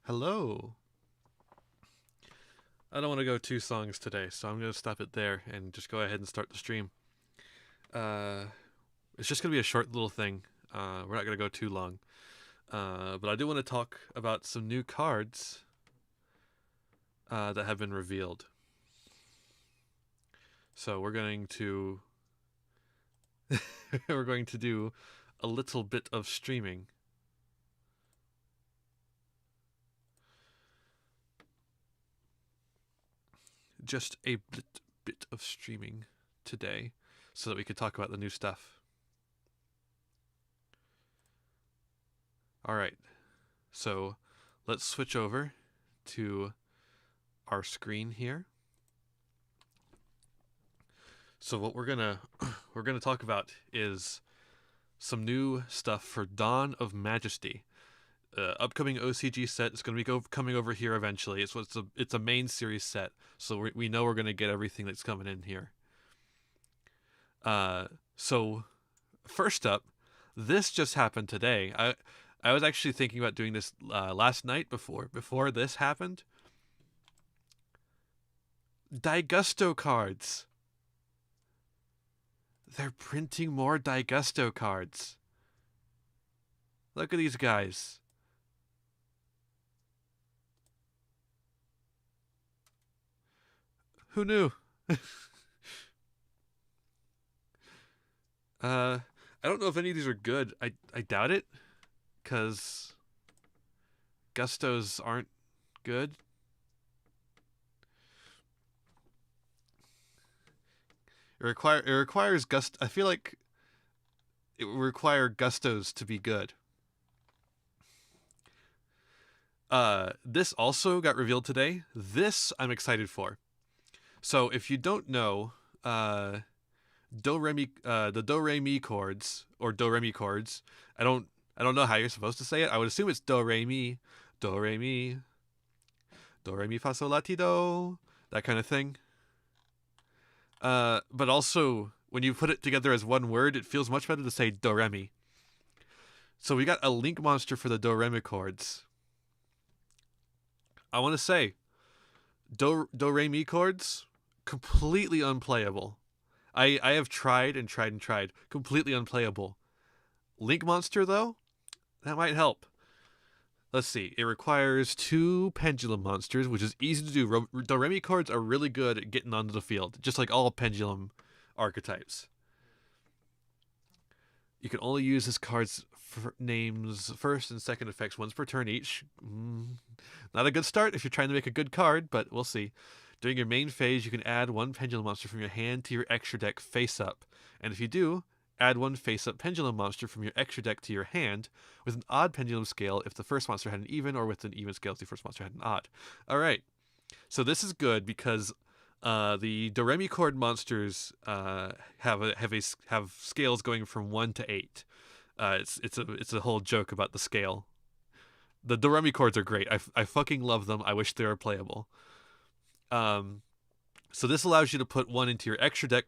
Hello. I don't want to go 2 songs today, so I'm going to stop it there and just go ahead and start the stream. Uh, it's just going to be a short little thing. We're not going to go too long. But I do want to talk about some new cards that have been revealed. So we're going to we're going to do a little bit of streaming. Just a bit of streaming today so that we could talk about the new stuff. Alright, so let's switch over to our screen here. So what we're gonna talk about is some new stuff for Dawn of Majesty. Upcoming OCG set is going to be coming over here eventually. It's a main series set, so we know we're going to get everything that's coming in here. So first up, this just happened today. I was actually thinking about doing this last night before this happened. Daigusto cards. They're printing more Daigusto cards. Look at these guys. Who knew? I don't know if any of these are good. I doubt it, because Gustos aren't good. It requires Gust. I feel like it would require Gustos to be good. This also got revealed today. This I'm excited for. So if you don't know, the Doremi Chords or Doremi Chords. I don't know how you're supposed to say it. I would assume it's Doremi, Doremi, Doremi fa sol la ti do, that kind of thing. But also when you put it together as one word, it feels much better to say Doremi. So we got a link monster for the Doremi Chords. I want to say, Doremi Chords, completely unplayable. I have tried and tried and tried. Completely unplayable. Link monster, though, that might help. Let's see. It requires 2 Pendulum Monsters, which is easy to do. Doremi Chords are really good at getting onto the field, just like all Pendulum archetypes. You can only use this card's names first and second effects once per turn each. Not a good start if you're trying to make a good card, but we'll see. During your main phase, you can add 1 Pendulum Monster from your hand to your extra deck face up. And if you do, add 1 face-up Pendulum Monster from your extra deck to your hand with an odd pendulum scale if the first monster had an even, or with an even scale if the first monster had an odd. Alright, so this is good because the Doremi Chord monsters have scales going from 1 to 8. It's a whole joke about the scale. The Doremi Chords are great. I fucking love them. I wish they were playable. So this allows you to put 1 into your extra deck,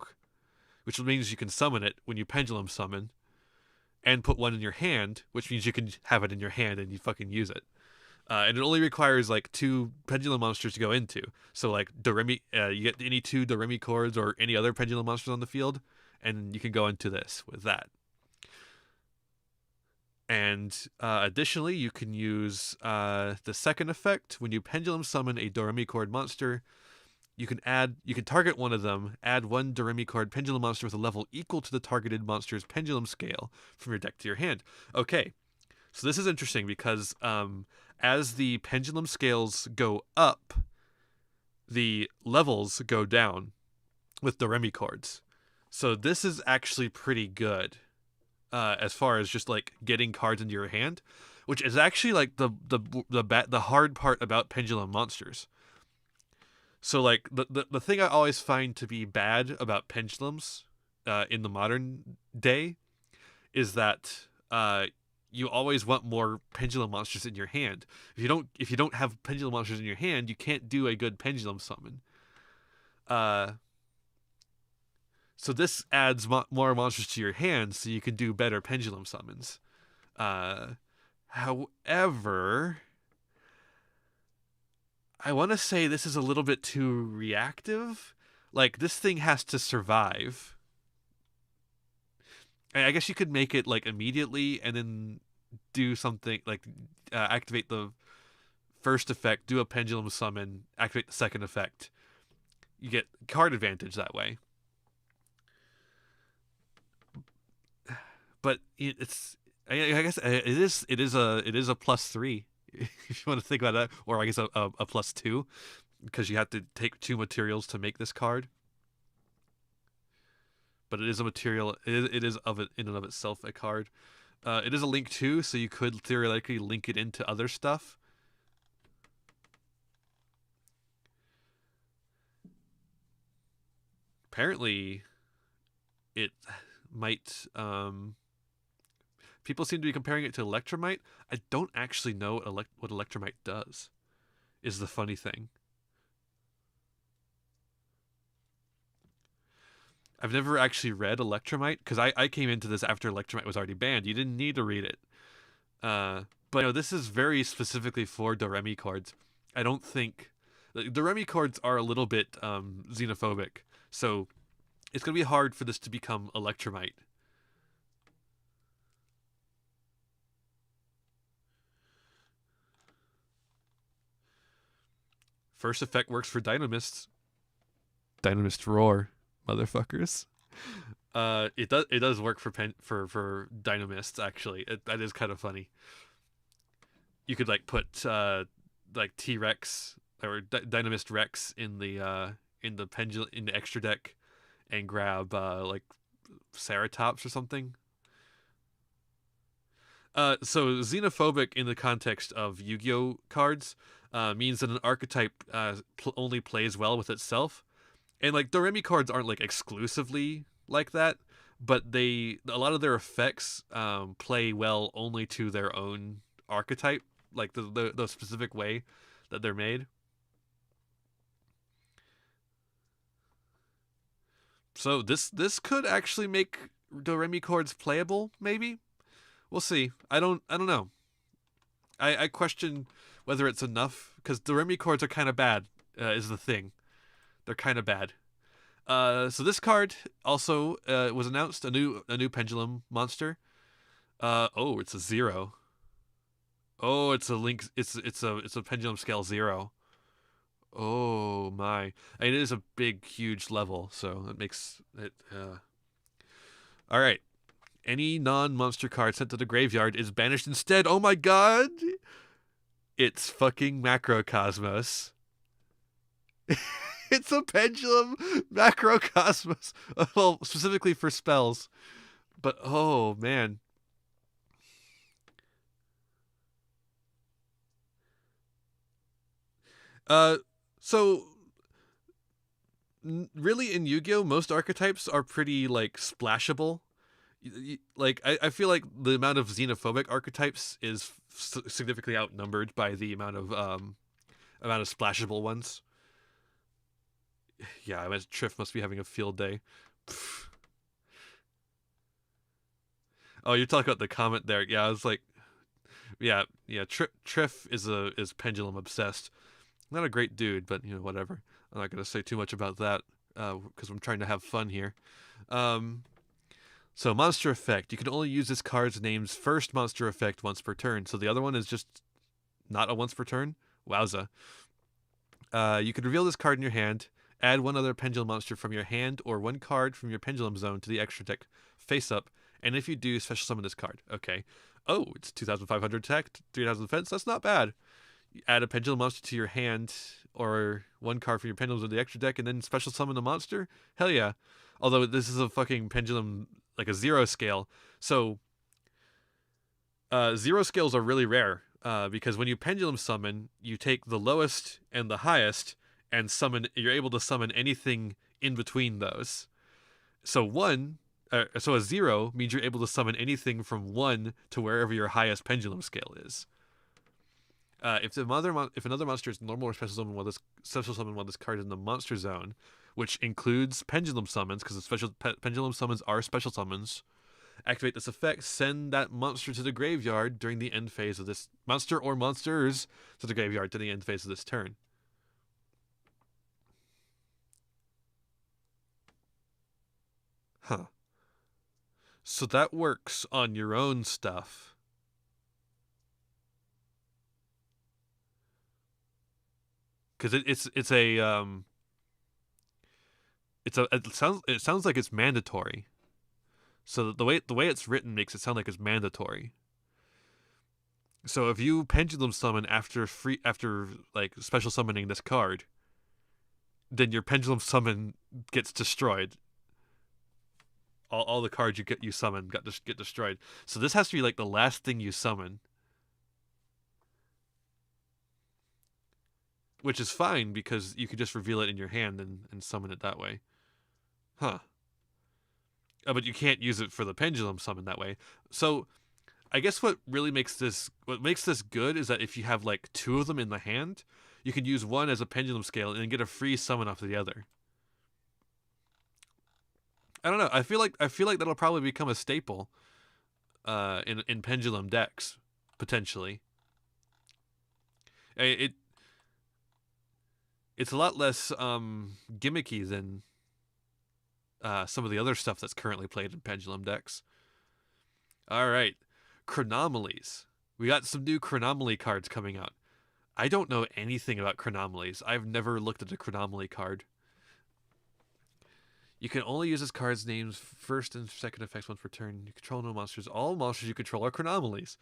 which means you can summon it when you pendulum summon, and put 1 in your hand, which means you can have it in your hand and you fucking use it. And it only requires like 2 pendulum monsters to go into. So like Doremi, you get any 2 Doremi Chords or any other pendulum monsters on the field, and you can go into this with that. And additionally, you can use the second effect when you pendulum summon a Doremi Chord monster. You can target one of them, add 1 Doremi Chord pendulum monster with a level equal to the targeted monster's pendulum scale from your deck to your hand. Okay, so this is interesting because as the pendulum scales go up, the levels go down with Doremi Chords. So this is actually pretty good as far as just like getting cards into your hand, which is actually like the hard part about pendulum monsters. So like the thing I always find to be bad about pendulums in the modern day is that you always want more pendulum monsters in your hand. If you don't have pendulum monsters in your hand, you can't do a good pendulum summon. So this adds more monsters to your hand, so you can do better pendulum summons. However, I want to say this is a little bit too reactive. Like, this thing has to survive. I guess you could make it like immediately and then do something like activate the first effect, do a pendulum summon, activate the second effect. You get card advantage that way. But it's, I guess it is a +3 if you want to think about that, or I guess a +2 because you have to take 2 materials to make this card. But it is a material. It is of it in and of itself a card. It is a link too, so you could theoretically link it into other stuff. Apparently, it might. People seem to be comparing it to Electromite. I don't actually know what Electromite does. Is the funny thing. I've never actually read Electromite because I came into this after Electromite was already banned. You didn't need to read it. But this is very specifically for Doremi Chords. I don't think Doremi Chords are a little bit xenophobic, so it's gonna be hard for this to become Electromite. First effect works for Dynamists. Dynamist roar, motherfuckers. It does work for Dynamists actually. That is kind of funny. You could like put like T-Rex or Dynamist Rex in the pendulum in the extra deck, and grab like Ceratops or something. So xenophobic in the context of Yu-Gi-Oh cards means that an archetype only plays well with itself, and like Doremi cards aren't like exclusively like that, but a lot of their effects play well only to their own archetype, like the specific way that they're made. So this could actually make Doremi chords playable, maybe. We'll see. I don't know. I question whether it's enough because Doremi chords are kind of bad. Is the thing. They're kind of bad. So this card also was announced, a new Pendulum Monster. Oh, it's a 0. Oh, it's a link. It's a Pendulum Scale 0. Oh my! It is a big, huge level, so it makes it. All right. Any non-monster card sent to the graveyard is banished instead. Oh my god! It's fucking Macrocosmos. It's a pendulum Macrocosmos. Well, specifically for spells. But oh man. So really in Yu-Gi-Oh, most archetypes are pretty like splashable. Like I feel like the amount of xenophobic archetypes is significantly outnumbered by the amount of splashable ones. Yeah, I mean, Triff must be having a field day. Oh, you're talking about the comment there. Yeah, I was like, yeah. Triff is pendulum obsessed. Not a great dude, but whatever. I'm not gonna say too much about that because I'm trying to have fun here. Um, so monster effect. You can only use this card's name's first monster effect once per turn. So the other one is just not a once per turn. Wowza. You can reveal this card in your hand. Add one other pendulum monster from your hand or one card from your pendulum zone to the extra deck face up. And if you do, special summon this card. Okay. Oh, it's 2,500 attack, 3,000 defense. That's not bad. You add a pendulum monster to your hand or one card from your pendulums of the extra deck and then special summon a monster. Hell yeah. Although this is a fucking pendulum, like a 0 scale. So 0 scales are really rare because when you pendulum summon, you take the lowest and the highest and summon. You're able to summon anything in between those. So so a 0 means you're able to summon anything from 1 to wherever your highest pendulum scale is. If another monster is normal or special summon while this card is in the monster zone, which includes pendulum summons, because pendulum summons are special summons, activate this effect. Send that monster to the graveyard during the end phase of this monster or monsters to the graveyard to the end phase of this turn. Huh. So that works on your own stuff. Because it sounds like it's mandatory. So the way it's written makes it sound like it's mandatory. So if you pendulum summon after like special summoning this card, then your pendulum summon gets destroyed. All the cards you summon get destroyed. So this has to be like the last thing you summon, which is fine because you could just reveal it in your hand and summon it that way. Huh. But you can't use it for the pendulum summon that way. So I guess what makes this good is that if you have like two of them in the hand, you can use one as a pendulum scale and get a free summon off the other. I don't know. I feel like that'll probably become a staple in pendulum decks potentially. It's a lot less gimmicky than some of the other stuff that's currently played in pendulum decks. All right, Chronomelies. We got some new Chronomelie cards coming out. I don't know anything about Chronomelies. I've never looked at a Chronomelie card. You can only use this card's names first and second effects once per turn. You control no monsters. All monsters you control are Chronomelies.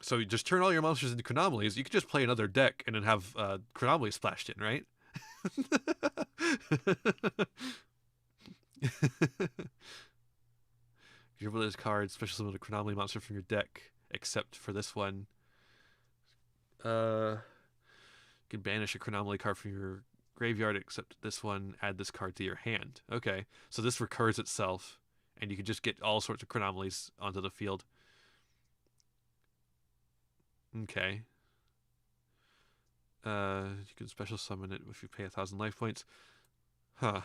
So you just turn all your monsters into Chronomelies. You could just play another deck and then have Chronomelies splashed in, right? If you remove this card, special summon a Chronomelie monster from your deck, except for this one. You can banish a Chronomelie card from your graveyard, except this one. Add this card to your hand. Okay, so this recurs itself, and you can just get all sorts of Chronomelies onto the field. Okay. You can special summon it if you pay 1,000 life points. Huh.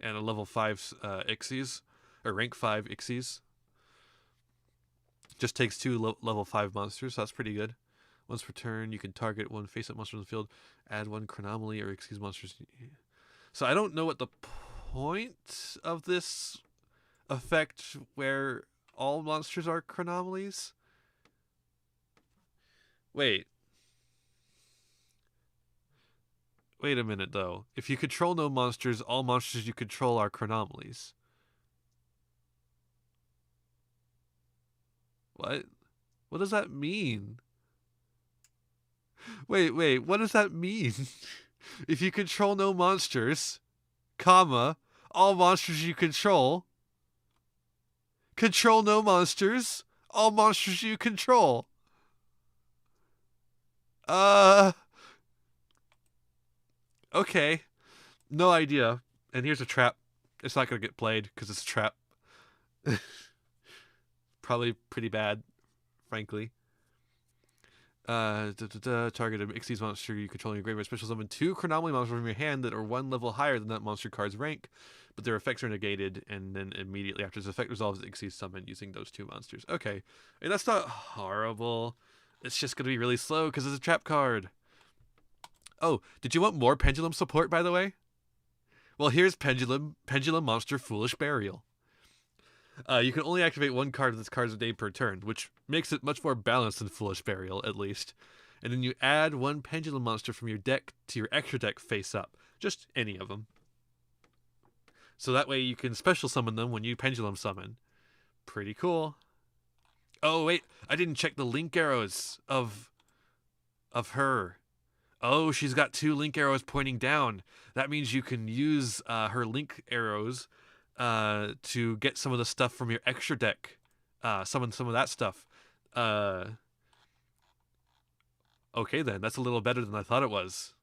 And a level 5 Ixies, or rank 5 Ixies. Just takes 2 level 5 monsters, so that's pretty good. Once per turn, you can target one face-up monster on the field, add one Chronomelie or Ixies monsters. So I don't know what the point of this effect where all monsters are Chronomelies. Wait a minute, though. If you control no monsters, all monsters you control are Chronomelies. What? What does that mean? Wait, what does that mean? If you control no monsters, comma, all monsters you control no monsters, all monsters you control. Okay. No idea. And here's a trap. It's not going to get played because it's a trap. Probably pretty bad, frankly. Target an Ixies monster you control in your graveyard. Special summon 2 Chronomelie monsters from your hand that are 1 level higher than that monster card's rank, but their effects are negated, and then immediately after this effect resolves, Ixies summon using those 2 monsters. Okay. And that's not horrible. It's just going to be really slow because it's a trap card. Oh, did you want more Pendulum support, by the way? Well, here's Pendulum Monster Foolish Burial. You can only activate 1 card of this card's name per turn, which makes it much more balanced than Foolish Burial, at least. And then you add 1 Pendulum Monster from your deck to your extra deck face up. Just any of them. So that way you can special summon them when you Pendulum summon. Pretty cool. Oh, wait. I didn't check the link arrows of her. Oh, she's got 2 link arrows pointing down. That means you can use her link arrows to get some of the stuff from your extra deck. Summon some of that stuff. Okay then, that's a little better than I thought it was.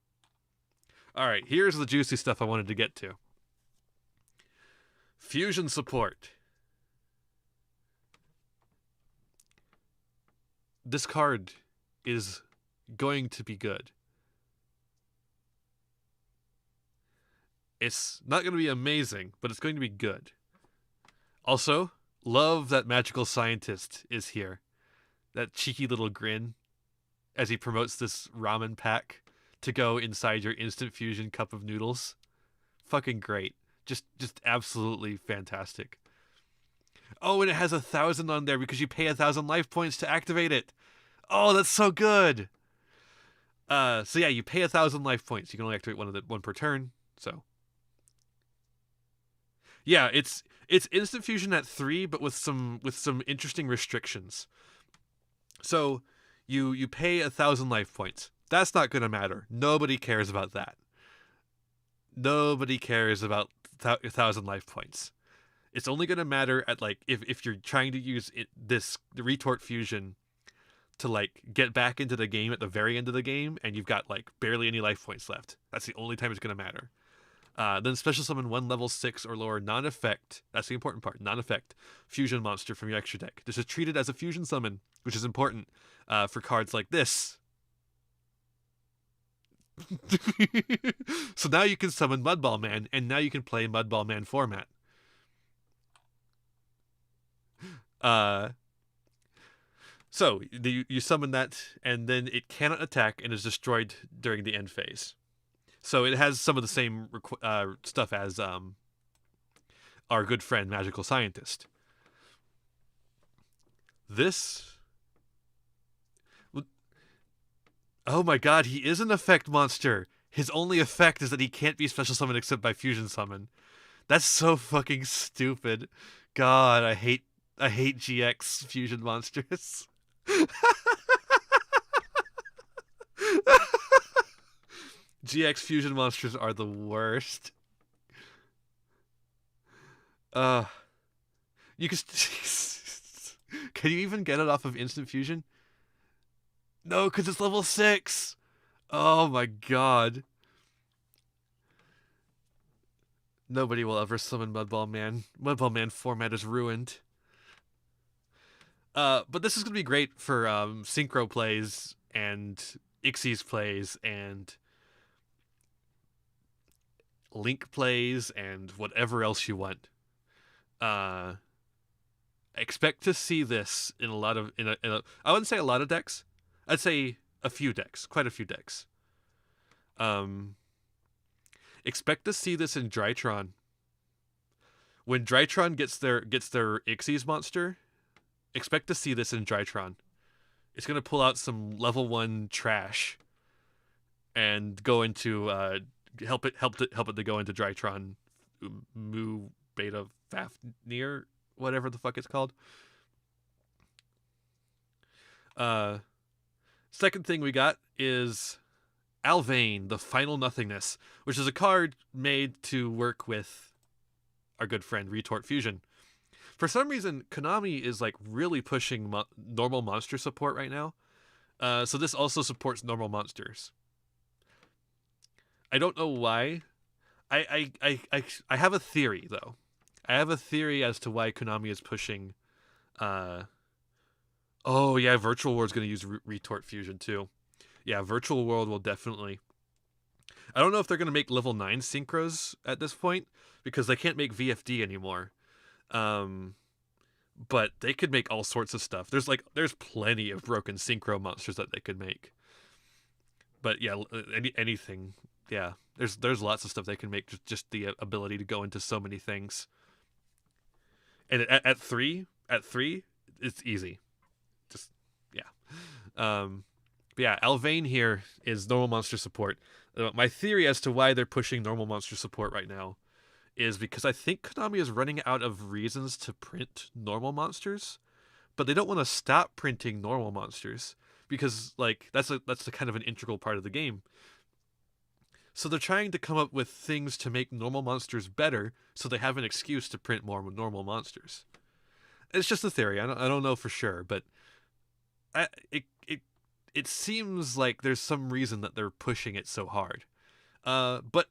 Alright, here's the juicy stuff I wanted to get to. Fusion support. This card is going to be good. It's not going to be amazing, but it's going to be good. Also, love that Magical Scientist is here. That cheeky little grin. as he promotes this ramen pack to go inside your instant fusion cup of noodles. Fucking great. Just absolutely fantastic. Oh, and it has 1,000 on there because you pay 1,000 life points to activate it. Oh, that's so good. So yeah, you pay 1,000 life points. You can only activate one per turn. So yeah, it's instant fusion at 3, but with some interesting restrictions. So you pay 1,000 life points. That's not gonna matter. Nobody cares about that. Nobody cares about 1,000 life points. It's only gonna matter at like if you're trying to use the retort fusion to like get back into the game at the very end of the game, and you've got like barely any life points left. That's the only time it's gonna matter. Then special summon one level 6 or lower non-effect. That's the important part. Non-effect fusion monster from your extra deck. This is treated as a fusion summon, which is important for cards like this. So now you can summon Mudball Man, and now you can play Mudball Man format. So you summon that, and then it cannot attack and is destroyed during the end phase. So it has some of the same stuff as our good friend Magical Scientist. This... Oh my god, he is an effect monster. His only effect is that he can't be special summoned except by fusion summon. That's so fucking stupid. God, I hate GX fusion monsters. GX fusion monsters are the worst. You can can you even get it off of instant fusion? No, because it's level 6. Oh my god. Nobody will ever summon Mudball Man. Mudball Man format is ruined. But this is going to be great for synchro plays and Ixies plays and Link plays and whatever else you want. Expect to see this in a lot of I wouldn't say a lot of decks. I'd say a few decks, quite a few decks. Expect to see this in Drytron. When Drytron gets their Ixies monster, expect to see this in Drytron. It's gonna pull out some level 1 trash and go into help it to go into Drytron Mu Beta Fafnir, whatever the fuck it's called. Second thing we got is Alvain, the Final Nothingness, which is a card made to work with our good friend Retort Fusion. For some reason, Konami is like really pushing normal monster support right now. So this also supports normal monsters. I don't know why. I have a theory though. I have a theory as to why Konami is pushing. Oh yeah, Virtual World's gonna use Retort Fusion too. Yeah, Virtual World will definitely. I don't know if they're gonna make level 9 synchros at this point because they can't make VFD anymore. But they could make all sorts of stuff. There's plenty of broken synchro monsters that they could make. But yeah, anything. Yeah, there's lots of stuff they can make. Just the ability to go into so many things. And at three, it's easy. Just yeah. But yeah, Alvain here is normal monster support. My theory as to why they're pushing normal monster support right now is because I think Konami is running out of reasons to print normal monsters, but they don't want to stop printing normal monsters because like that's the kind of an integral part of the game. So they're trying to come up with things to make normal monsters better, so they have an excuse to print more normal monsters. It's just a theory. I don't know for sure, but it seems like there's some reason that they're pushing it so hard. But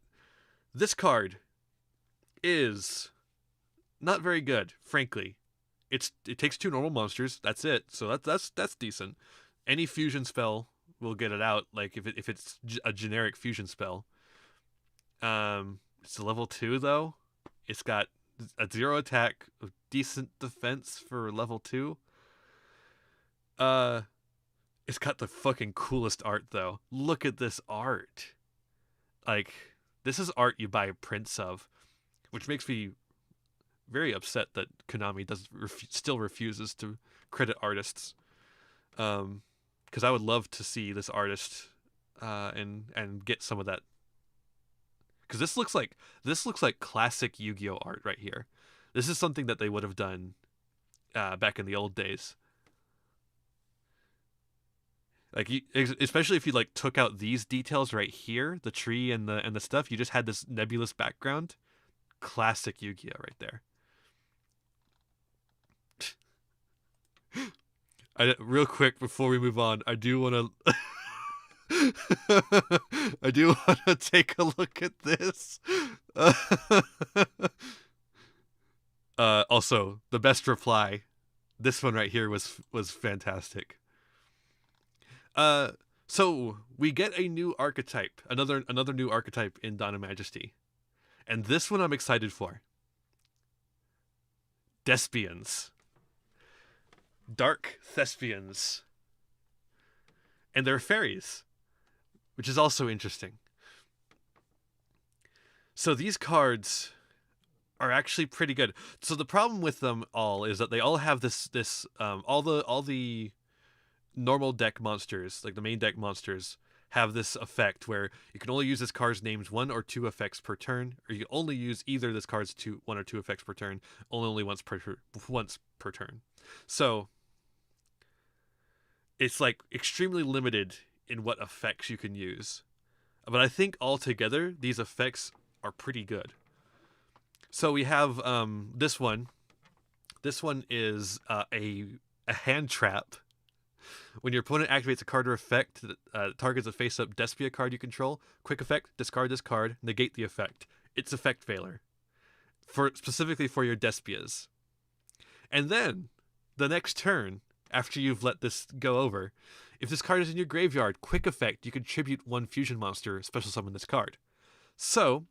this card is not very good, frankly. It takes 2 normal monsters. That's it. So that's decent. Any fusion spell will get it out. Like if it's a generic fusion spell. It's a level 2 though. It's got a 0 attack, decent defense for level 2. It's got the fucking coolest art, though. Look at this art. Like, this is art you buy prints of, which makes me very upset that Konami still refuses to credit artists. Because I would love to see this artist and get some of that. Because this looks like classic Yu-Gi-Oh art right here. This is something that they would have done back in the old days. Like, especially if you like took out these details right here, the tree and the stuff, you just had this nebulous background. Classic Yu-Gi-Oh right there. Real quick before we move on, I do want to I do want to take a look at this. Also, the best reply. This one right here was fantastic. So we get a new archetype, another new archetype in Dawn of Majesty, and this one I'm excited for. Despians, dark Thespians, and they're fairies, which is also interesting. So these cards are actually pretty good. So the problem with them all is that they all have this all the normal deck monsters, like the main deck monsters, have this effect where you can only use this card's name's 1 or 2 effects per turn, or you can only use either this card's 1 or 2 effects per turn, only once per turn. So it's like extremely limited in what effects you can use. But I think altogether these effects are pretty good. So we have this one. This one is a hand trap. When your opponent activates a card or effect that targets a face-up Despia card you control, quick effect, discard this card, negate the effect. It's effect failure. Specifically for your Despias. And then, the next turn, after you've let this go over, if this card is in your graveyard, quick effect, you contribute 1 fusion monster, special summon this card. So,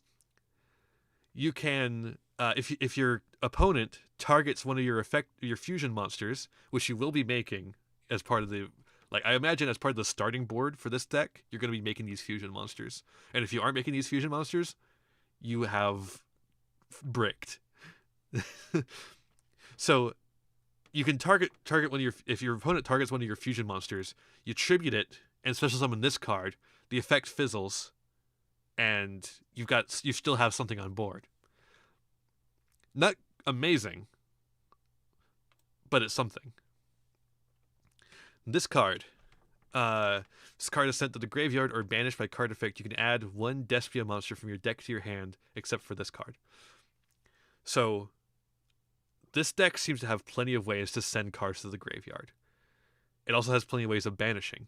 you can, if your opponent targets one of your fusion monsters, which you will be making as part of the, like, I imagine as part of the starting board for this deck, you're going to be making these fusion monsters. And if you aren't making these fusion monsters, you have bricked. So you can target one of your, if your opponent targets one of your fusion monsters, you tribute it and special summon this card. The effect fizzles, and you still have something on board. Not amazing, but it's something. This card is sent to the graveyard or banished by card effect. You can add 1 Despia monster from your deck to your hand, except for this card. So, this deck seems to have plenty of ways to send cards to the graveyard. It also has plenty of ways of banishing.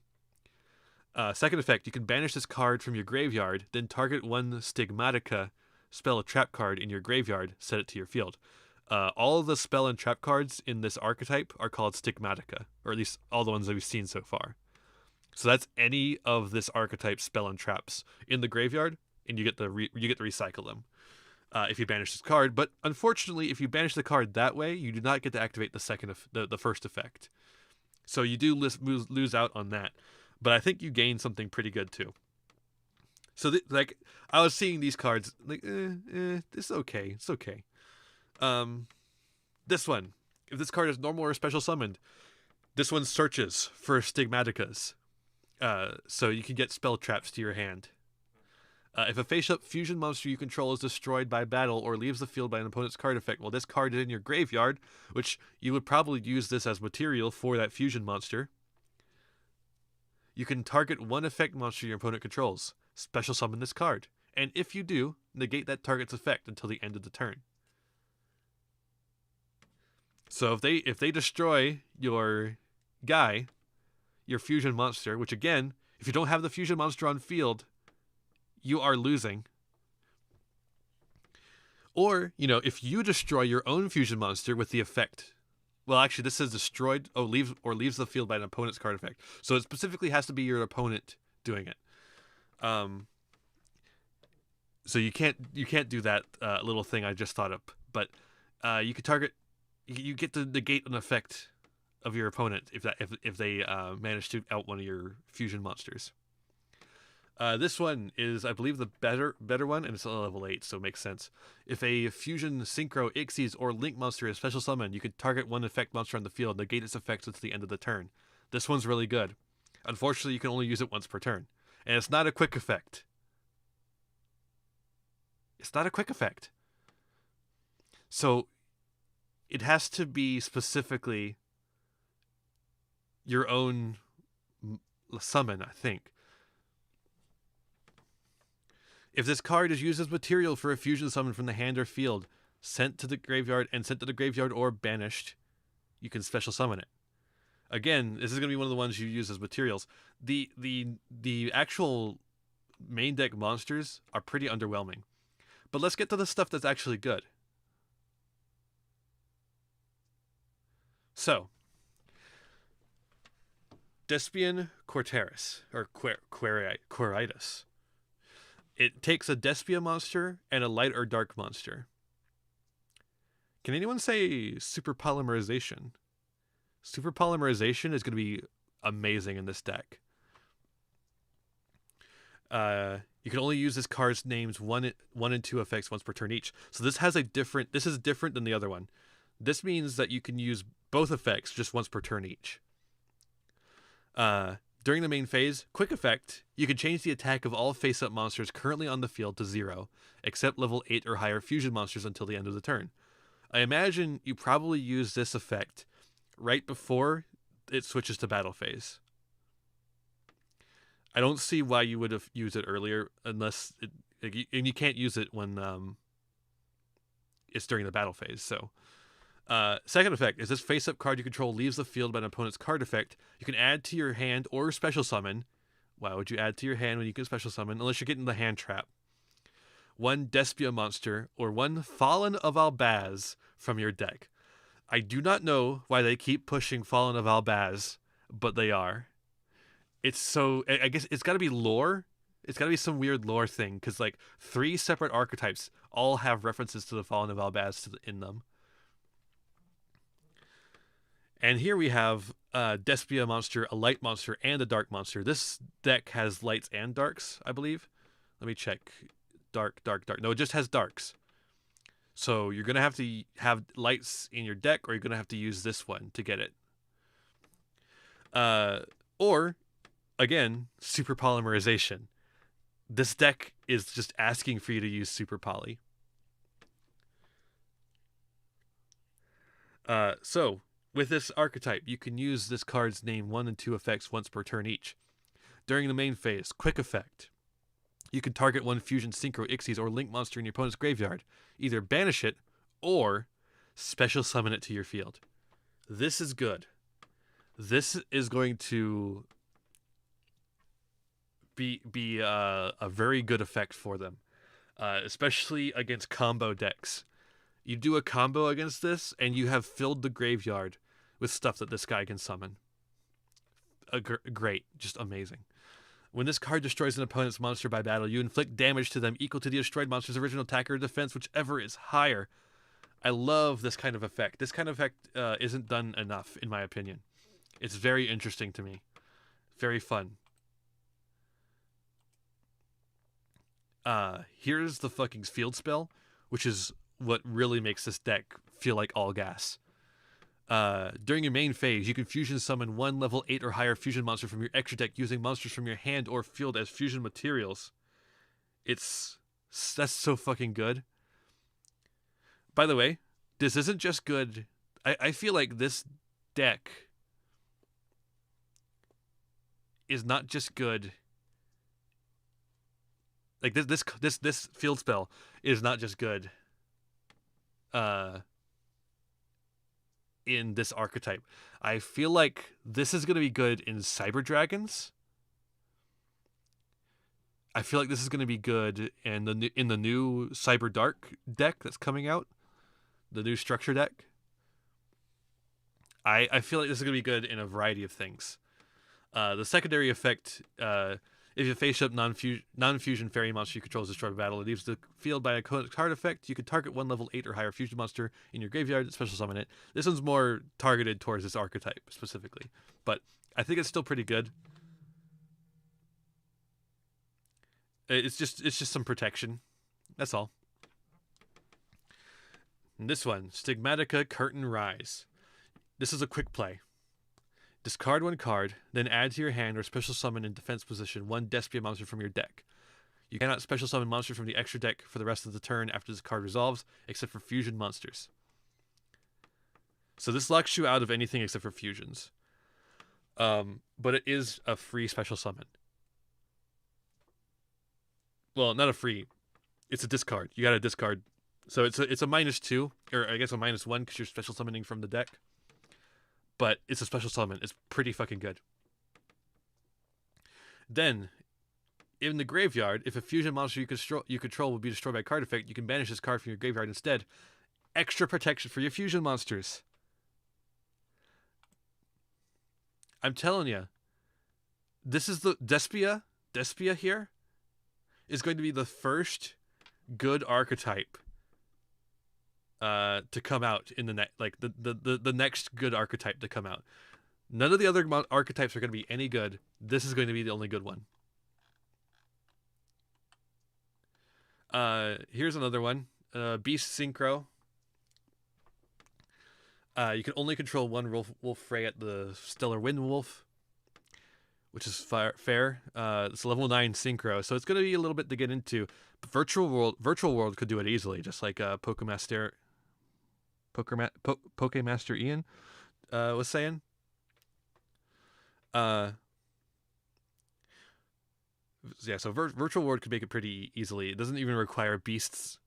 Second effect, you can banish this card from your graveyard, then target 1 Stigmatica spell or trap card in your graveyard, set it to your field. All of the spell and trap cards in this archetype are called Stigmatica, or at least all the ones that we've seen so far. So that's any of this archetype spell and traps in the graveyard, and you get to recycle them if you banish this card. But unfortunately, if you banish the card that way, you do not get to activate the first effect. So you do lose out on that. But I think you gain something pretty good too. So like I was seeing these cards like, it's okay. It's okay. This one, if this card is normal or special summoned, this one searches for Stigmaticas. So you can get spell traps to your hand. If a face-up fusion monster you control is destroyed by battle or leaves the field by an opponent's card effect, well, this card is in your graveyard, which you would probably use this as material for that fusion monster. You can target 1 effect monster your opponent controls. Special summon this card. And if you do, negate that target's effect until the end of the turn. So if they destroy your guy, your fusion monster, which again, if you don't have the fusion monster on field, you are losing. Or, if you destroy your own fusion monster with the effect. Well, actually, this says destroyed, leaves the field by an opponent's card effect. So it specifically has to be your opponent doing it. So you can't do that little thing I just thought up. But you could target. You get to negate an effect of your opponent if they manage to out one of your fusion monsters. This one is, I believe, the better one, and it's a level 8, so it makes sense. If a fusion, synchro, ixies, or link monster is special summon, you can target one effect monster on the field, negate its effects until the end of the turn. This one's really good. Unfortunately, you can only use it once per turn, and it's not a quick effect. It's not a quick effect. So it has to be specifically your own summon, I think. If this card is used as material for a fusion summon from the hand or field, sent to the graveyard or banished, you can special summon it. Again, this is going to be one of the ones you use as materials. The actual main deck monsters are pretty underwhelming. But let's get to the stuff that's actually good. So, Despian corteris, or queritis. It takes a Thespian monster and a light or dark monster. Can anyone say super polymerization? Super polymerization is going to be amazing in this deck. You can only use this card's names 1 and 2 effects once per turn each. So this is different than the other one. This means that you can use both effects just once per turn each. During the main phase, quick effect, you can change the attack of all face-up monsters currently on the field to 0, except level 8 or higher fusion monsters until the end of the turn. I imagine you probably use this effect right before it switches to battle phase. I don't see why you would have used it earlier, and you can't use it when it's during the battle phase. So, second effect is this face-up card you control leaves the field by an opponent's card effect. You can add to your hand or special summon. Why would you add to your hand when you can special summon? Unless you're getting the hand trap. 1 despian monster or 1 Fallen of Albaz from your deck. I do not know why they keep pushing Fallen of Albaz, but they are. It's so, I guess it's got to be lore. It's got to be some weird lore thing, because like 3 separate archetypes all have references to the Fallen of Albaz in them. And here we have a Despia monster, a light monster, and a dark monster. This deck has lights and darks, I believe. Let me check. Dark. No, it just has darks. So you're going to have lights in your deck, or you're going to have to use this one to get it. Or, again, super polymerization. This deck is just asking for you to use super poly. So, with this archetype, you can use this card's name 1 and 2 effects once per turn each. During the main phase, quick effect. You can target 1 fusion, synchro, ixies, or link monster in your opponent's graveyard. Either banish it, or special summon it to your field. This is good. This is going to be a very good effect for them, especially against combo decks. You do a combo against this, and you have filled the graveyard with stuff that this guy can summon. Great. Just amazing. When this card destroys an opponent's monster by battle, you inflict damage to them equal to the destroyed monster's original attack or defense, whichever is higher. I love this kind of effect. This kind of effect isn't done enough, in my opinion. It's very interesting to me. Very fun. Here's the fucking field spell, which is what really makes this deck feel like all gas. During your main phase, you can fusion summon 1 level 8 or higher fusion monster from your extra deck using monsters from your hand or field as fusion materials. That's so fucking good. By the way, this isn't just good. I feel like this deck is not just good. Like this field spell is not just good. In this archetype, I feel like this is going to be good in Cyber Dragons. I feel like this is going to be good in the new Cyber Dark deck that's coming out, the new structure deck. I feel like this is going to be good in a variety of things. The secondary effect If you face up non-fusion fairy monster you control is destroyed by battle, it leaves the field by a card effect. You can target one level 8 or higher fusion monster in your graveyard and special summon it. This one's more targeted towards this archetype specifically, but I think it's still pretty good. It's just some protection. That's all. And this one, Stigmatica Curtain Rise. This is a quick play. Discard one card, then add to your hand or special summon in defense position one despian monster from your deck. You cannot special summon monsters from the extra deck for the rest of the turn after this card resolves, except for fusion monsters. So this locks you out of anything except for fusions. But it is a free special summon. Well, not a free. It's a discard. You gotta discard. So it's a -2, or I guess a -1 because you're special summoning from the deck. But it's a special summon. It's pretty fucking good. Then, in the graveyard, if a fusion monster you control will be destroyed by a card effect, you can banish this card from your graveyard instead. Extra protection for your fusion monsters. I'm telling you, this is the Despia here is going to be the first good archetype to come out in the next good archetype to come out. None of the other archetypes are going to be any good. This is going to be the only good one. Here's another one. Beast Synchro. You can only control one Wolf Frey at the Stellar Wind Wolf, which is fair. It's a level 9 Synchro, so it's going to be a little bit to get into. But Virtual World could do it easily, just like Pokemaster Iain was saying. Yeah, so Virtual World could make it pretty easily. It doesn't even require beasts.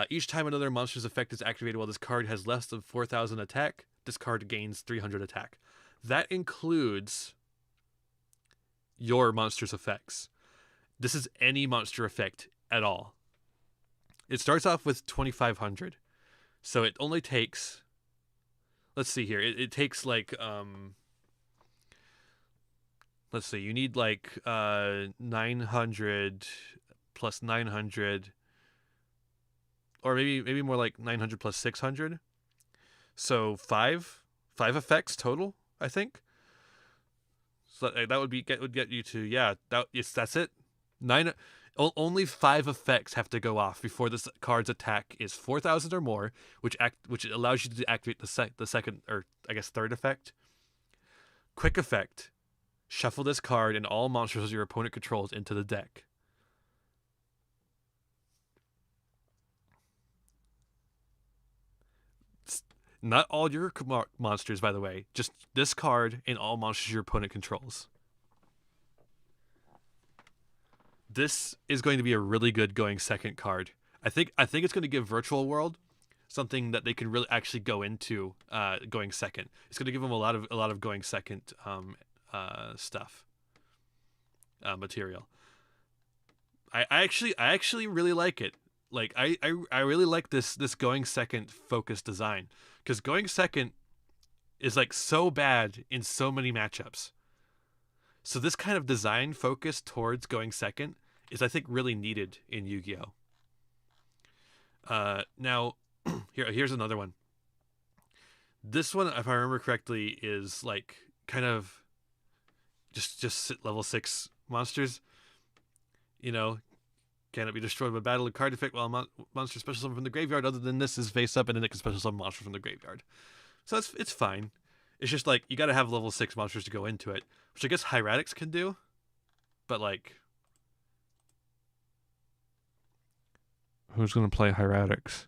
Each time another monster's effect is activated while this card has less than 4,000 attack, this card gains 300 attack. That includes your monster's effects. This is any monster effect at all. It starts off with 2,500. So it only takes, let's see here, it takes like, let's see, you need like 900 plus 900, or maybe more like 900 plus 600. So five effects total, I think. So that would get you to, yeah, that's it. Only 5 effects have to go off before this card's attack is 4,000 or more, which allows you to activate the second, or I guess third effect. Quick effect: shuffle this card and all monsters your opponent controls into the deck. Not all your monsters, by the way. Just this card and all monsters your opponent controls. This is going to be a really good going second card. I think it's going to give Virtual World something that they can really actually go into going second. It's going to give them a lot of going second stuff, material. I actually really like it. Like I really like this going second focus design, because going second is like so bad in so many matchups. So this kind of design focus towards going second is, I think, really needed in Yu-Gi-Oh! Now, here's another one. This one, if I remember correctly, is like kind of just level 6 monsters. You know, cannot be destroyed by battle or card effect while monster special summon from the graveyard. Other than this is face up, and then it can special summon monster from the graveyard. So it's fine. It's just like you got to have level 6 monsters to go into it, which I guess Hieratics can do, but like, who's gonna play Hieratics?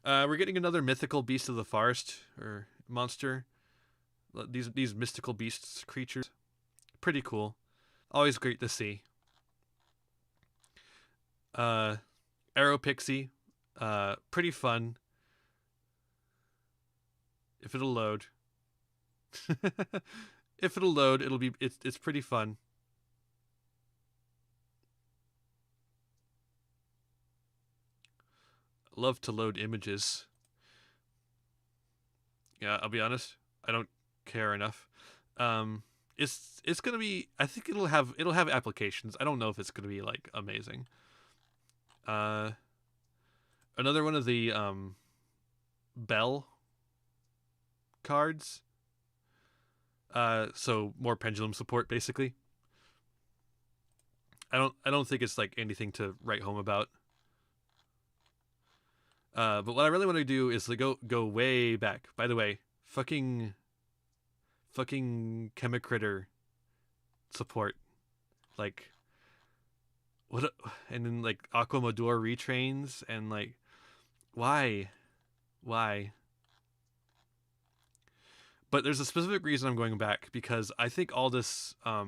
We're getting another mythical beast of the forest or monster. These mystical beasts creatures, pretty cool. Always great to see. Arrow Pixie, pretty fun. If it'll load. If it'll load, it's pretty fun. Love to load images. Yeah, I'll be honest, I don't care enough. it's gonna be. I think it'll have applications. I don't know if it's gonna be like amazing. Uh, Another one of the Bell cards. So more pendulum support basically. I don't think it's like anything to write home about. But what I really want to do is like go way back. By the way, fucking Chemicritter support. Like what and then like Aquamador retrains and like why? Why? But there's a specific reason I'm going back because I think all this a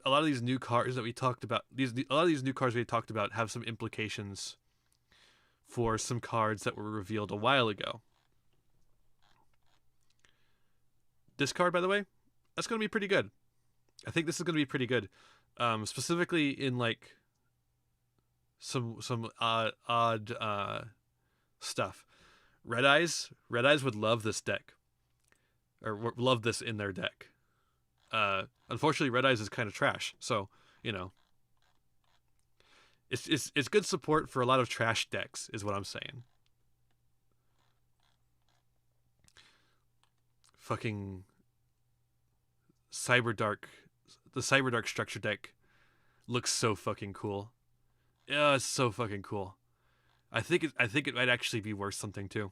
lot of these new cards that we talked about a lot of these new cards we talked about have some implications for some cards that were revealed a while ago. This card, by the way, that's going to be pretty good. I think this is going to be pretty good, specifically in like some odd stuff. Red Eyes would love this deck, or love this in their deck. Unfortunately, Red Eyes is kind of trash, so you know, it's good support for a lot of trash decks, is what I'm saying. Fucking Cyberdark, the Cyberdark structure deck looks so fucking cool. Yeah, it's so fucking cool. I think it might actually be worth something too.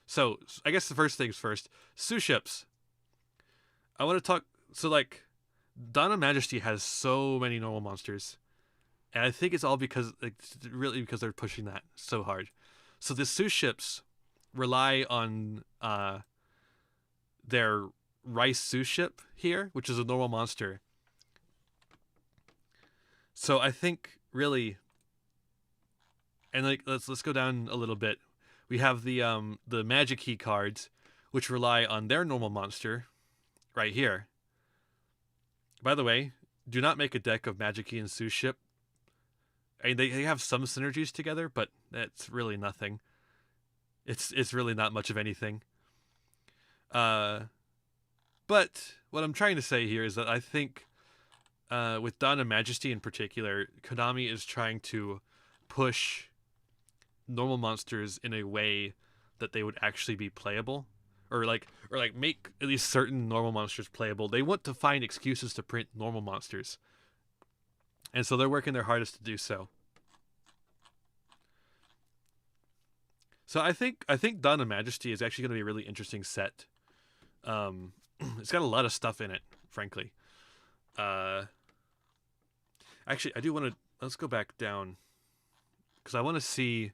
So I guess the first things first. Sous ships. I want to talk. So like, Dawn of Majesty has so many normal monsters, and I think it's all because really because they're pushing that so hard. So the sous ships rely on their rice sous ship here, which is a normal monster. So I think really, and like let's go down a little bit. We have the magic key cards, which rely on their normal monster, right here. By the way, do not make a deck of magic key and sous ship. I mean, they have some synergies together, but that's really nothing. It's really not much of anything. But what I'm trying to say here is that I think with Dawn of Majesty in particular, Konami is trying to push normal monsters in a way that they would actually be playable, or make at least certain normal monsters playable. They want to find excuses to print normal monsters, and so they're working their hardest to do so. So I think Dawn of Majesty is actually going to be a really interesting set. It's got a lot of stuff in it, frankly. Actually, I do want to let's go back down because I want to see.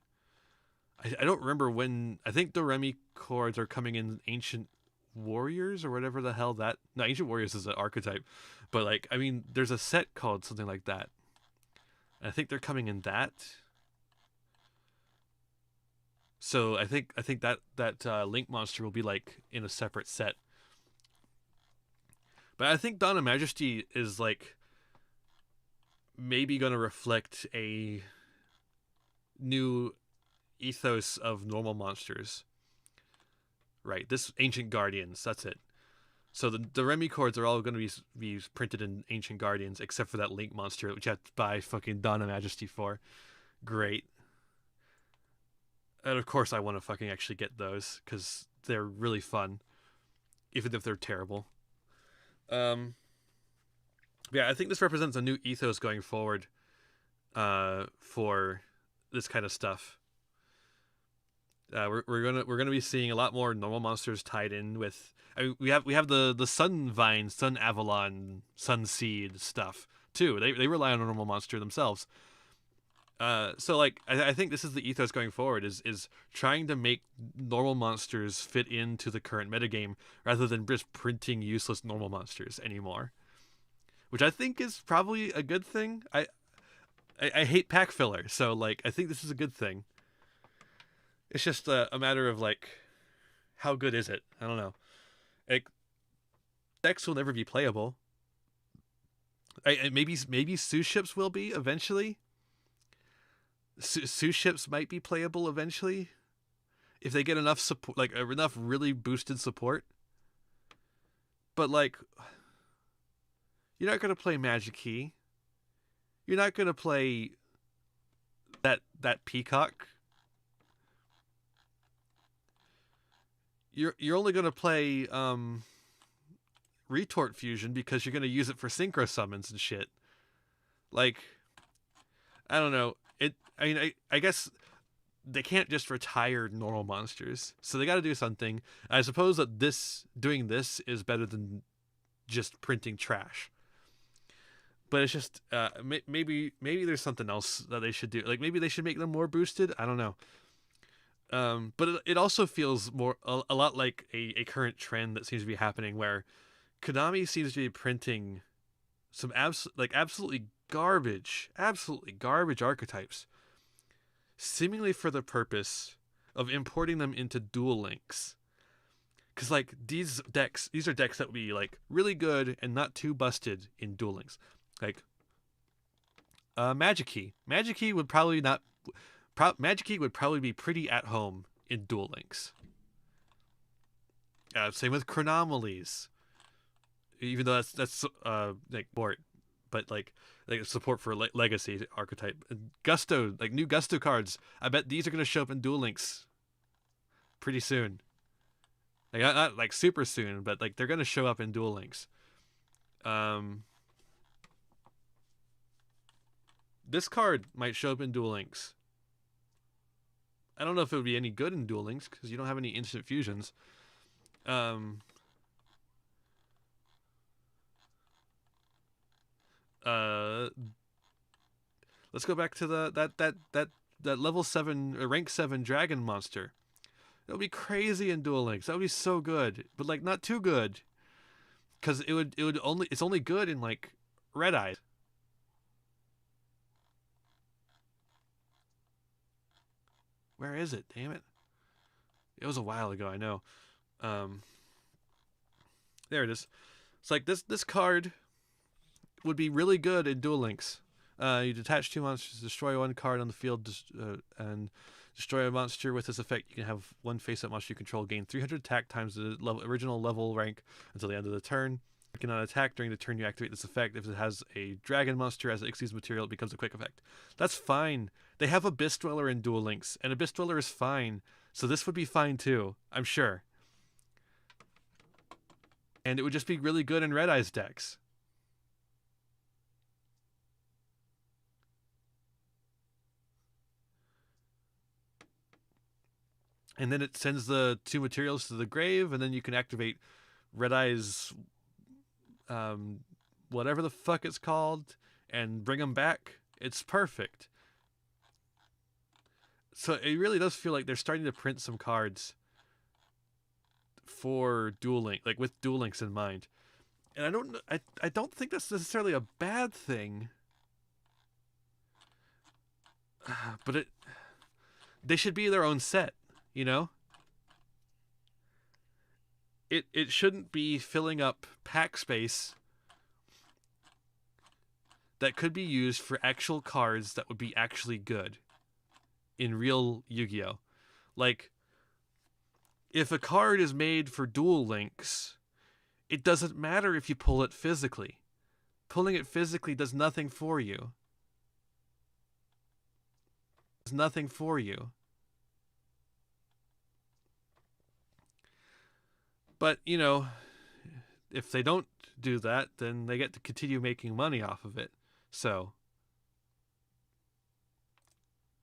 I don't remember when. I think Doremi Chords are coming in Ancient Warriors or whatever the hell that. No, Ancient Warriors is an archetype, but like I mean, there's a set called something like that. And I think they're coming in that. So I think that Link monster will be like in a separate set. But I think Dawn of Majesty is like maybe going to reflect a new ethos of normal monsters. Right, this Ancient Guardians, that's it. So the Doremi Chords are all going to be printed in Ancient Guardians, except for that Link monster, which you have to buy fucking Dawn of Majesty for. Great. And of course I want to fucking actually get those, because they're really fun, even if they're terrible. Yeah, I think this represents a new ethos going forward for this kind of stuff. We're gonna be seeing a lot more normal monsters tied in with. I mean, we have the Sun Vine, Sun Avalon, Sun Seed stuff too. They rely on a normal monster themselves. So like I think this is the ethos going forward is trying to make normal monsters fit into the current metagame rather than just printing useless normal monsters anymore, which I think is probably a good thing. I hate pack filler, so like I think this is a good thing. It's just a matter of like how good is it? I don't know. Like, decks will never be playable. Maybe sous ships will be eventually. Sous ships might be playable eventually. if they get enough support, like enough really boosted support. But like, you're not gonna play Magic Key. You're not gonna play that Peacock. You're only gonna play Retort Fusion because you're gonna use it for synchro summons and shit. Like, I don't know. I mean, I guess they can't just retire normal monsters, so they got to do something. I suppose that doing this is better than just printing trash. But it's just maybe there's something else that they should do. Like maybe they should make them more boosted. I don't know. But it also feels more a lot like a current trend that seems to be happening, where Konami seems to be printing some absolutely garbage archetypes, seemingly for the purpose of importing them into Duel Links. Because like these are decks that would be like really good and not too busted in Duel Links. Like Magic Key would probably not. Magic Key would probably be pretty at home in Duel Links. Same with Chronomelies, even though that's like support, but like support for legacy archetype. Gusto, like new Gusto cards. I bet these are gonna show up in Duel Links pretty soon. Like not like super soon, but like they're gonna show up in Duel Links. This card might show up in Duel Links. I don't know if it would be any good in Duel Links because you don't have any instant fusions. Let's go back to that level 7 rank 7 dragon monster. It'll be crazy in Duel Links. That would be so good, but like not too good, because it's only good in like Red Eyes. Where is it? Damn it! It was a while ago. I know. There it is. It's like this card would be really good in Duel Links. You detach 2 monsters, destroy 1 card on the field, and destroy a monster with this effect. You can have 1 face-up monster you control gain 300 attack times the original level rank until the end of the turn. You cannot attack during the turn you activate this effect. If it has a dragon monster as an exceeds material, it becomes a quick effect. That's fine. They have Abyss Dweller in Duel Links, and Abyss Dweller is fine. So this would be fine too, I'm sure. And it would just be really good in Red Eyes decks. And then it sends the 2 materials to the grave, and then you can activate Red Eyes, whatever the fuck it's called, and bring them back. It's perfect. So it really does feel like they're starting to print some cards for Duel Link, like with Duel Links in mind. And I don't think that's necessarily a bad thing. But they should be their own set, you know? It shouldn't be filling up pack space that could be used for actual cards that would be actually good in real Yu-Gi-Oh! Like, if a card is made for Duel Links, it doesn't matter if you pull it physically. Pulling it physically does nothing for you. Does nothing for you. But, you know, if they don't do that, then they get to continue making money off of it. So,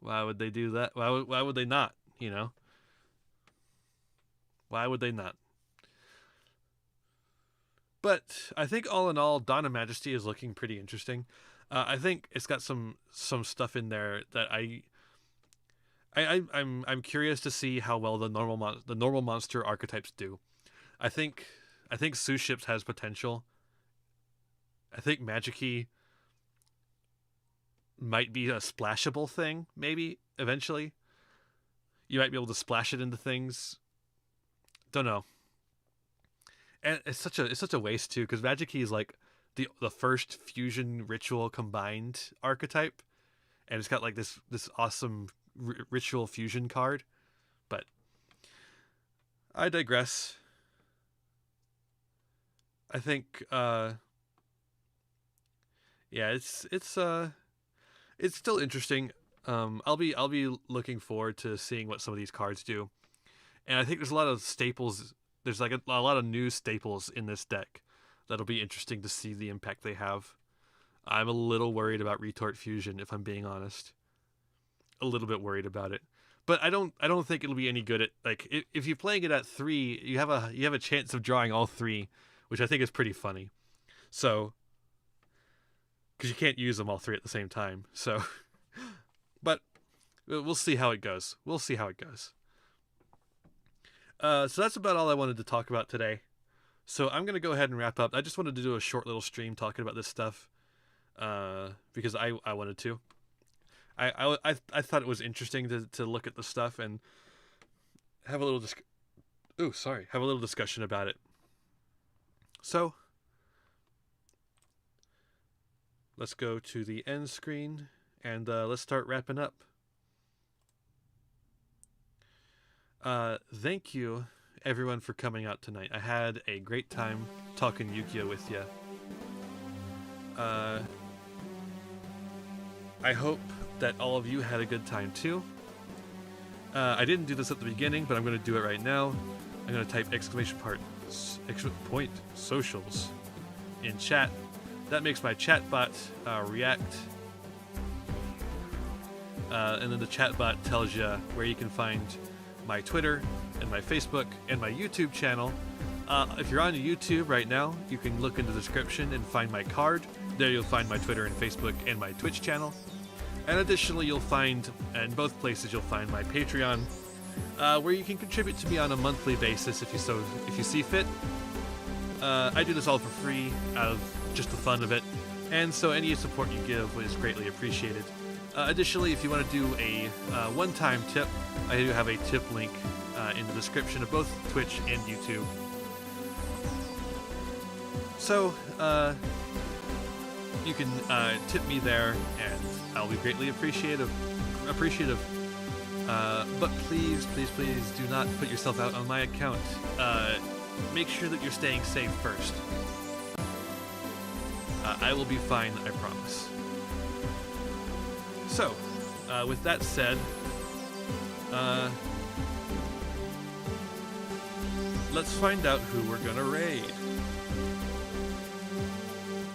why would they do that? Why would they not, you know? Why would they not? But I think all in all, Dawn of Majesty is looking pretty interesting. I think it's got some stuff in there that I'm curious to see how well the normal monster archetypes do. I think Sue Ships has potential. I think Magic Key might be a splashable thing, maybe eventually. You might be able to splash it into things. Don't know. And it's such a waste too, because Magic Key is like the first fusion ritual combined archetype, and it's got like this awesome ritual fusion card. But I digress. I think, yeah, it's still interesting. I'll be looking forward to seeing what some of these cards do, and I think there's a lot of staples. There's like a lot of new staples in this deck that'll be interesting to see the impact they have. I'm a little worried about Retort Fusion, if I'm being honest. A little bit worried about it, but I don't think it'll be any good at, like, if you're playing it at 3, you have a chance of drawing all 3, which I think is pretty funny. So, because you can't use them all 3 at the same time. So, but we'll see how it goes. So that's about all I wanted to talk about today. So I'm gonna go ahead and wrap up. I just wanted to do a short little stream talking about this stuff, because I wanted to. I thought it was interesting to look at the stuff and have a little have a little discussion about it. So let's go to the end screen and let's start wrapping up. Thank you everyone for coming out tonight. I had a great time talking Yu-Gi-Oh with you. I hope that all of you had a good time too. I didn't do this at the beginning, but I'm going to do it right now. I'm going to type exclamation point socials in chat. That makes my chat bot react. And then the chat bot tells you where you can find my Twitter and my Facebook and my YouTube channel. If you're on YouTube right now, you can look in the description and find my card. There you'll find my Twitter and Facebook and my Twitch channel. And additionally, you'll find, in both places, you'll find my Patreon, where you can contribute to me on a monthly basis if you see fit. I do this all for free, out of just the fun of it, and so any support you give is greatly appreciated. Additionally, if you want to do a one-time tip, I do have a tip link in the description of both Twitch and YouTube. So, you can tip me there, and I'll be greatly appreciative. But please do not put yourself out on my account. Make sure that you're staying safe first. I will be fine, I promise. So, with that said, let's find out who we're gonna raid.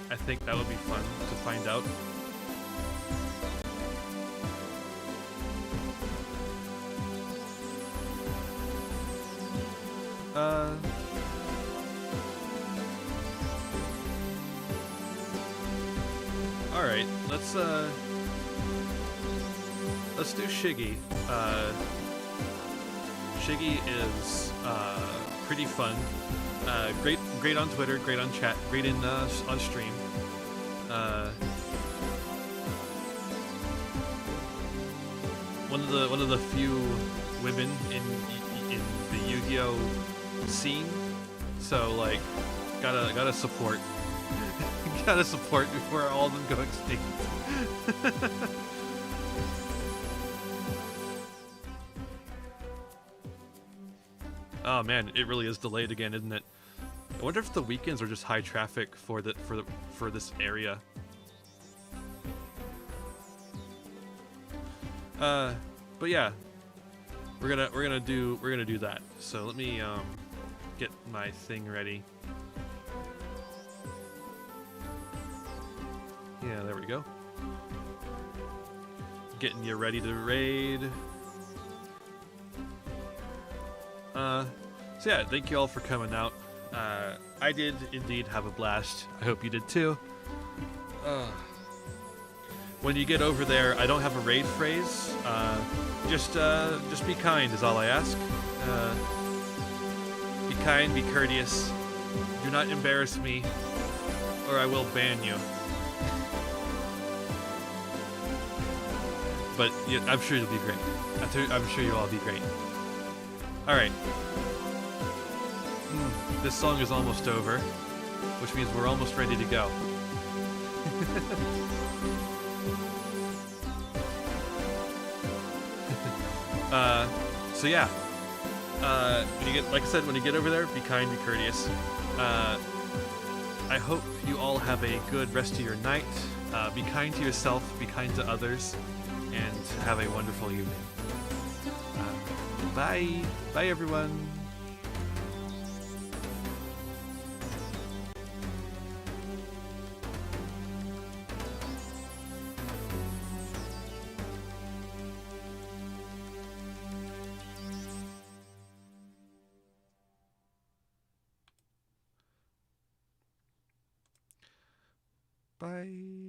I think that would be fun to find out. Alright, let's do Shiggy. Shiggy is pretty fun. Great on Twitter, great on chat, great on stream. One of the few women in the Yu-Gi-Oh scene. So like, gotta support. Gotta support before all of them go extinct. Oh man, it really is delayed again, isn't it? I wonder if the weekends are just high traffic for this area. But yeah, we're gonna do that. So let me get my thing ready. Yeah, there we go. Getting you ready to raid. So yeah, thank you all for coming out. I did indeed have a blast. I hope you did too. When you get over there, I don't have a raid phrase. Just be kind is all I ask. Be kind, be courteous. Do not embarrass me, or I will ban you. But yeah, I'm sure you'll be great. I'm sure you'll all be great. Alright. This song is almost over, which means we're almost ready to go. So yeah. when you get, like I said, when you get over there, be kind, be courteous. I hope you all have a good rest of your night. Be kind to yourself, be kind to others, and have a wonderful evening. Bye. Bye, everyone. Bye.